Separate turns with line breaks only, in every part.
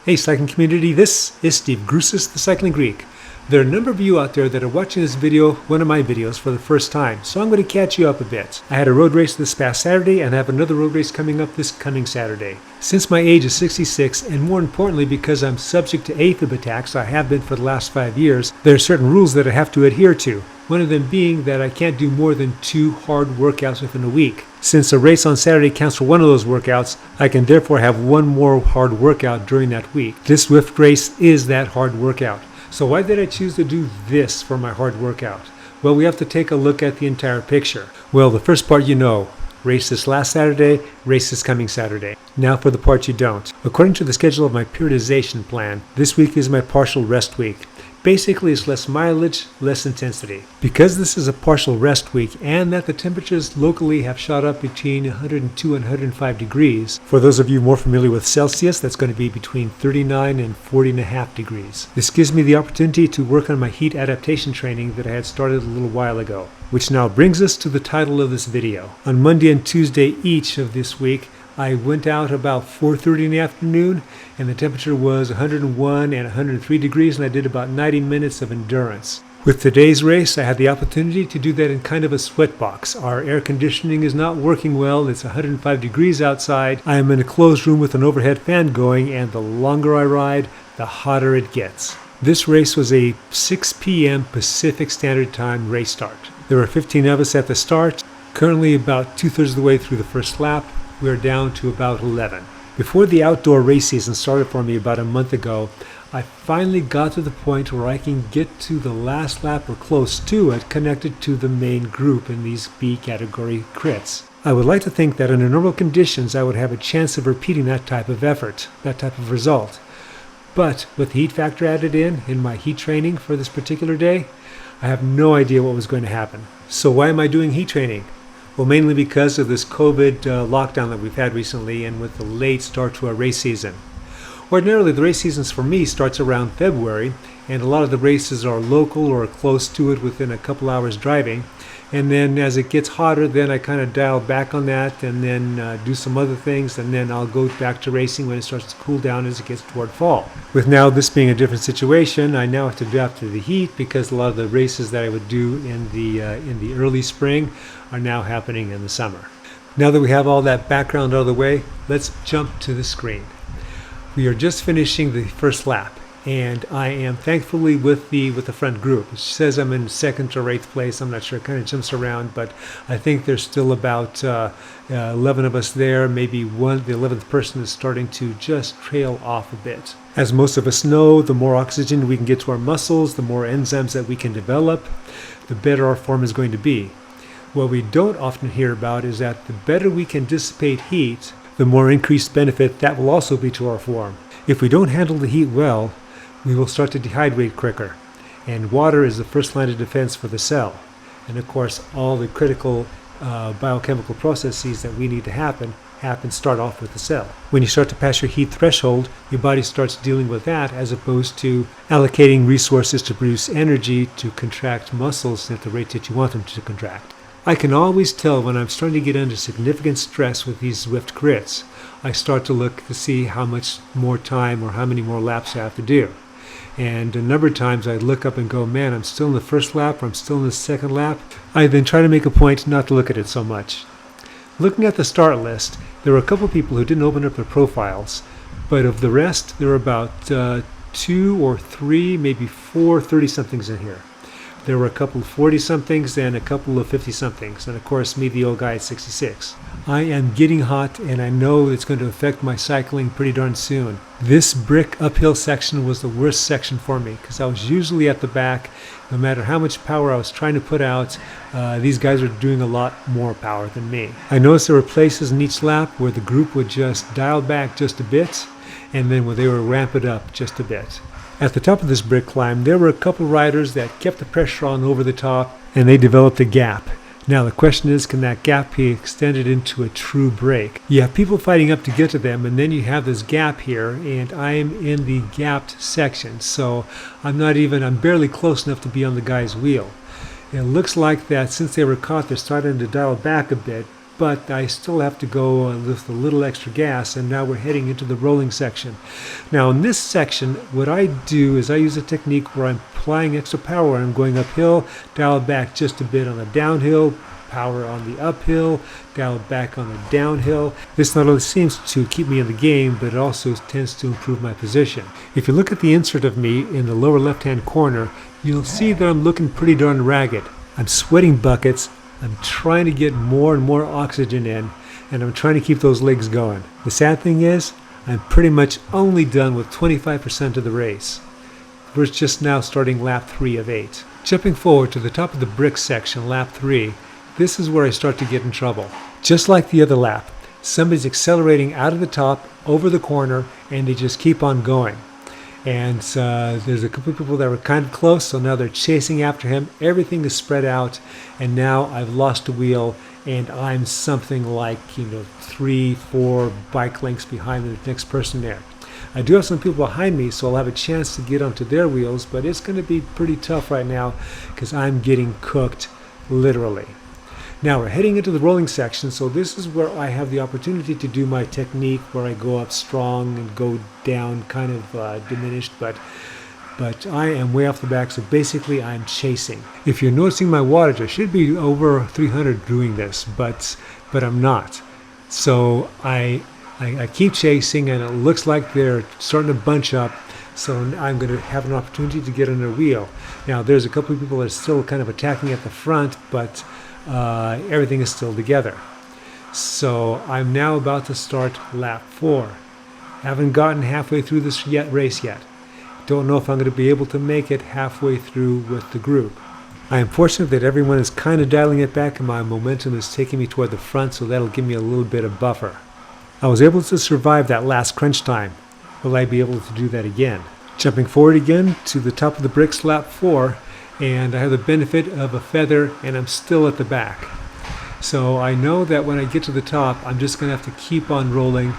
Hey cycling community, this is Steve Grusis, the Cycling Greek. There are a number of you out there that are watching this video, one of my videos, for the first time, so I'm going to catch you up a bit. I had a road race this past Saturday and I have another road race coming up this coming Saturday. Since my age is 66, and more importantly because I'm subject to Afib attacks, I have been for the last 5 years, there are certain rules that I have to adhere to. One of them being that I can't do more than 2 hard workouts within a week. Since a race on Saturday counts for one of those workouts, I can therefore have one more hard workout during that week. This Zwift race is that hard workout. So why did I choose to do this for my hard workout? Well, we have to take a look at the entire picture. Well, the first part you know. Race this last Saturday, race this coming Saturday. Now for the part you don't. According to the schedule of my periodization plan, this week is my partial rest week. Basically, it's less mileage, less intensity. Because this is a partial rest week and that the temperatures locally have shot up between 102 and 105 degrees, for those of you more familiar with Celsius, that's going to be between 39 and 40.5 degrees. This gives me the opportunity to work on my heat adaptation training that I had started a little while ago. Which now brings us to the title of this video. On Monday and Tuesday each of this week, I went out about 4:30 in the afternoon and the temperature was 101 and 103 degrees and I did about 90 minutes of endurance. With today's race, I had the opportunity to do that in kind of a sweat box. Our air conditioning is not working well. It's 105 degrees outside. I am in a closed room with an overhead fan going, and the longer I ride, the hotter it gets. This race was a 6 p.m. Pacific Standard Time race start. There were 15 of us at the start. Currently about 2/3 of the way through the first lap. We're down to about 11. Before the outdoor race season started for me about a month ago, I finally got to the point where I can get to the last lap or close to it connected to the main group in these B category crits. I would like to think that under normal conditions I would have a chance of repeating that type of effort, that type of result. But with the heat factor added in my heat training for this particular day, I have no idea what was going to happen. So why am I doing heat training? Well, mainly because of this COVID lockdown that we've had recently and with the late start to our race season. Ordinarily, the race season for me starts around February, and a lot of the races are local or close to it within a couple hours driving. And then as it gets hotter, then I kind of dial back on that and then do some other things, and then I'll go back to racing when it starts to cool down as it gets toward fall. With now this being a different situation, I now have to adapt to the heat because a lot of the races that I would do in the early spring are now happening in the summer. Now that we have all that background out of the way, let's jump to the screen. We are just finishing the first lap, and I am thankfully with the front group. It says I'm in 2nd or 8th place. I'm not sure. It kind of jumps around, but I think there's still about 11 of us there. Maybe the 11th person is starting to just trail off a bit. As most of us know, the more oxygen we can get to our muscles, the more enzymes that we can develop, the better our form is going to be. What we don't often hear about is that the better we can dissipate heat, the more increased benefit that will also be to our form. If we don't handle the heat well, we will start to dehydrate quicker. And water is the first line of defense for the cell. And of course, all the critical biochemical processes that we need to happen start off with the cell. When you start to pass your heat threshold, your body starts dealing with that as opposed to allocating resources to produce energy to contract muscles at the rate that you want them to contract. I can always tell when I'm starting to get under significant stress with these Zwift crits. I start to look to see how much more time or how many more laps I have to do. And a number of times I look up and go, man, I'm still in the first lap or I'm still in the second lap. I then try to make a point not to look at it so much. Looking at the start list, there were a couple of people who didn't open up their profiles, but of the rest, there were about 2 or 3, maybe 4 30-somethings in here. There were a couple of 40-somethings and a couple of 50-somethings, and of course me, the old guy at 66. I am getting hot, and I know it's going to affect my cycling pretty darn soon. This brick uphill section was the worst section for me because I was usually at the back. No matter how much power I was trying to put out, these guys were doing a lot more power than me. I noticed there were places in each lap where the group would just dial back just a bit, and then where they would ramp it up just a bit. At the top of this brick climb, there were a couple riders that kept the pressure on over the top, and they developed a gap. Now the question is, can that gap be extended into a true break? You have people fighting up to get to them, and then you have this gap here, and I am in the gapped section, so I'm barely close enough to be on the guy's wheel. It looks like that since they were caught, they're starting to dial back a bit, but I still have to go with a little extra gas, and now we're heading into the rolling section. Now in this section, what I do is I use a technique where I'm applying extra power. I'm going uphill, dial back just a bit on the downhill, power on the uphill, dial back on the downhill. This not only seems to keep me in the game, but it also tends to improve my position. If you look at the insert of me in the lower left-hand corner, you'll see that I'm looking pretty darn ragged. I'm sweating buckets. I'm trying to get more and more oxygen in, and I'm trying to keep those legs going. The sad thing is, I'm pretty much only done with 25% of the race. We're just now starting lap 3 of 8. Jumping forward to the top of the brick section, lap 3, this is where I start to get in trouble. Just like the other lap, somebody's accelerating out of the top, over the corner, and they just keep on going. And there's a couple of people that were kind of close, so now they're chasing after him. Everything is spread out, and now I've lost a wheel, and I'm something like 3-4 bike lengths behind the next person there. I do have some people behind me, so I'll have a chance to get onto their wheels, but it's going to be pretty tough right now because I'm getting cooked, literally. Now we're heading into the rolling section, so this is where I have the opportunity to do my technique where I go up strong and go down kind of diminished, but I am way off the back, so basically I'm chasing. If you're noticing my wattage, I should be over 300 doing this, but I'm not. So I keep chasing, and it looks like they're starting to bunch up, so I'm going to have an opportunity to get on their wheel. Now there's a couple of people that are still kind of attacking at the front, but everything is still together. So I'm now about to start lap 4. Haven't gotten halfway through this race yet. Don't know if I'm going to be able to make it halfway through with the group. I am fortunate that everyone is kind of dialing it back, and my momentum is taking me toward the front, so that'll give me a little bit of buffer. I was able to survive that last crunch time. Will I be able to do that again? Jumping forward again to the top of the bricks, lap 4, and I have the benefit of a feather, and I'm still at the back. So I know that when I get to the top, I'm just going to have to keep on rolling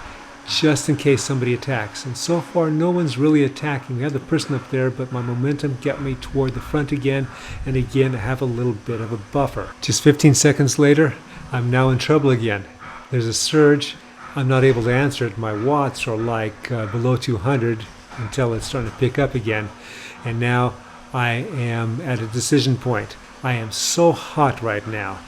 just in case somebody attacks. And so far, no one's really attacking. We have the person up there, but my momentum got me toward the front again, and again, I have a little bit of a buffer. Just 15 seconds later, I'm now in trouble again. There's a surge. I'm not able to answer it. My watts are like below 200 until it's starting to pick up again. And now I am at a decision point. I am so hot right now,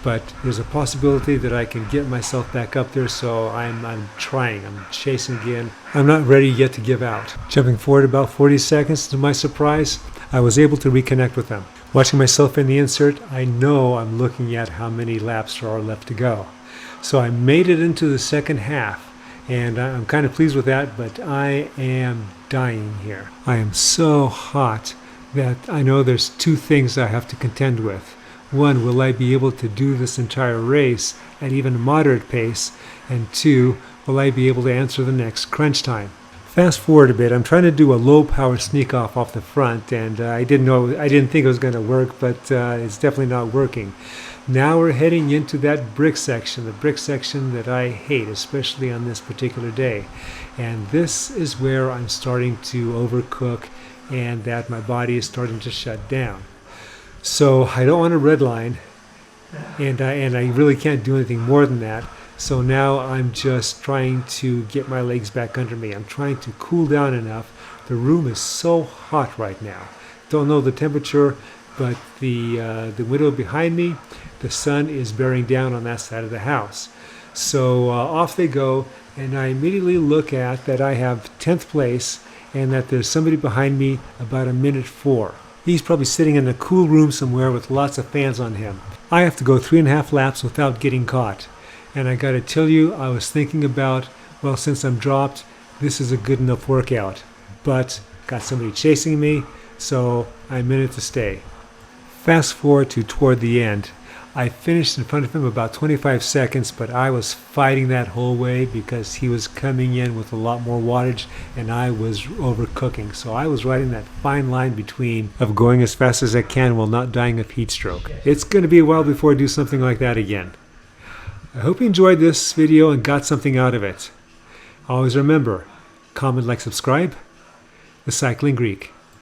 but there's a possibility that I can get myself back up there, so I'm trying. I'm chasing again. I'm not ready yet to give out. Jumping forward about 40 seconds, to my surprise, I was able to reconnect with them. Watching myself in the insert, I know I'm looking at how many laps there are left to go. So I made it into the second half, and I'm kind of pleased with that, but I am dying here. I am so hot that I know there's 2 things I have to contend with. One, will I be able to do this entire race at even a moderate pace? And 2, will I be able to answer the next crunch time? Fast forward a bit, I'm trying to do a low power sneak off the front, and I didn't think it was going to work, but it's definitely not working. Now we're heading into that brick section, the brick section that I hate, especially on this particular day. And this is where I'm starting to overcook, and that my body is starting to shut down. So I don't want a red line, and I really can't do anything more than that. So now I'm just trying to get my legs back under me. I'm trying to cool down enough. The room is so hot right now. Don't know the temperature, but the window behind me, the sun is bearing down on that side of the house. So off they go, and I immediately look at that I have 10th place, and that there's somebody behind me about a minute 4. He's probably sitting in a cool room somewhere with lots of fans on him. I have to go 3.5 laps without getting caught. And I gotta tell you, I was thinking about, well, since I'm dropped, this is a good enough workout. But got somebody chasing me, so I'm in it to stay. Fast forward to toward the end. I finished in front of him about 25 seconds, but I was fighting that whole way because he was coming in with a lot more wattage and I was overcooking. So I was riding that fine line between of going as fast as I can while not dying of heat stroke. It's going to be a while before I do something like that again. I hope you enjoyed this video and got something out of it. Always remember, comment, like, subscribe. The Cycling Greek.